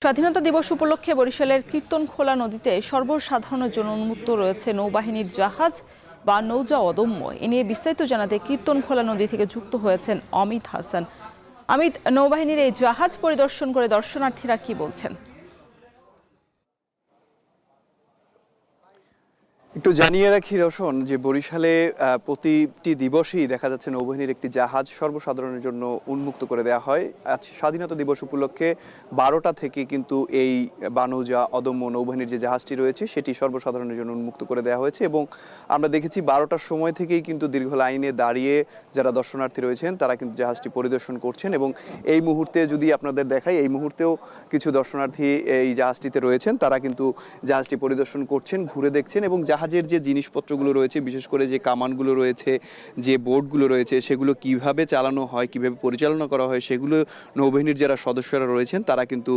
স্বাধীনতা দিবস উপলক্ষে বরিশালের কীর্তনখোলা নদীতে সর্বসাধারণের জন্য উন্মুক্ত রয়েছে নৌবাহিনীর জাহাজ বা নৌজা অদম্য। এ নিয়ে বিস্তারিত জানাতে কীর্তনখোলা নদী থেকে যুক্ত হয়েছেন অমিত হাসান। অমিত, নৌবাহিনীর এই জাহাজ পরিদর্শন করে দর্শনার্থীরা কি বলছেন? একটু জানিয়ে রাখি রোশন যে বরিশালে প্রতিটি দিবসেই দেখা যাচ্ছে নৌবাহিনীর একটি জাহাজ সর্বসাধারণের জন্য উন্মুক্ত করে দেওয়া হয়। আজ স্বাধীনতা দিবস উপলক্ষে 12টা থেকে কিন্তু এই বানৌজা অদম্য নৌবাহিনীর যে জাহাজটি রয়েছে সেটি সর্বসাধারণের জন্য উন্মুক্ত করে দেওয়া হয়েছে এবং আমরা দেখেছি 12টার সময় থেকেই কিন্তু দীর্ঘ লাইনে দাঁড়িয়ে যারা দর্শনার্থী রয়েছেন তারা কিন্তু জাহাজটি পরিদর্শন করছেন এবং এই মুহূর্তে যদি আপনাদের দেখাই, এই মুহূর্তেও কিছু দর্শনার্থী এই জাহাজটিতে রয়েছেন, তারা কিন্তু জাহাজটি পরিদর্শন করছেন, ঘুরে দেখছেন এবং জাহাজের যে জিনিসপত্রগুলো রয়েছে, বিশেষ করে যে কামানগুলো রয়েছে, যে বোটগুলো রয়েছে, সেগুলো কিভাবে চালানো হয়, কিভাবে পরিচালনা করা হয়, সেগুলো নৌবাহিনীর যারা সদস্যরা রয়েছেন তারা কিন্তু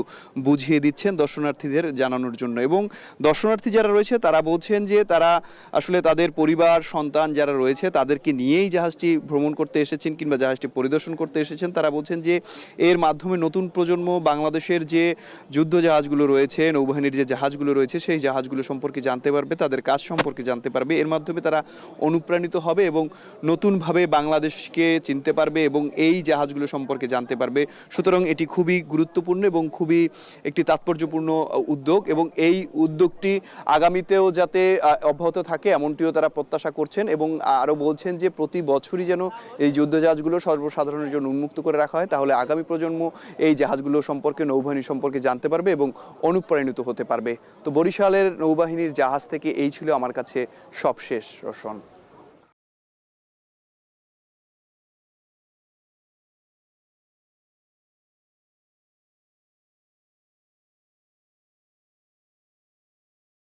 বুঝিয়ে দিচ্ছেন দর্শনার্থীদের জানানোর জন্য। এবং দর্শনার্থী যারা রয়েছে তারা বলছেন যে তারা আসলে তাদের পরিবার সন্তান যারা রয়েছে তাদেরকে নিয়েই জাহাজটি ভ্রমণ করতে এসেছেন কিংবা জাহাজটি পরিদর্শন করতে এসেছেন। তারা বলছেন যে এর মাধ্যমে নতুন প্রজন্ম বাংলাদেশের যে যুদ্ধ জাহাজগুলো রয়েছে, নৌবাহিনীর যে জাহাজগুলো রয়েছে, সেই জাহাজগুলো সম্পর্কে জানতে পারবে, তাদের কাজ সম্পর্কে জানতে পারবে। এর মাধ্যমে তারা অনুপ্রাণিত হবে এবং নতুনভাবে বাংলাদেশকে চিনতে পারবে এবং এই জাহাজগুলো সম্পর্কে জানতে পারবে। সুতরাং এটি খুবই গুরুত্বপূর্ণ এবং খুবই একটি তাৎপর্যপূর্ণ উদ্যোগ এবং এই উদ্যোগটি আগামীতেও যাতে অব্যাহত থাকে এমনটিও তারা প্রত্যাশা করছেন এবং আরও বলছেন যে প্রতি বছরই যেন এই যুদ্ধ জাহাজগুলো সর্বসাধারণের জন্য উন্মুক্ত করে রাখা হয়, তাহলে আগামী প্রজন্ম এই জাহাজগুলো সম্পর্কে, নৌবাহিনী সম্পর্কে জানতে পারবে এবং অনুপ্রাণিত হতে পারবে। তো বরিশালের নৌবাহিনীর জাহাজ থেকে এই ছিল আমার কাছে সবশেষ, রোশন।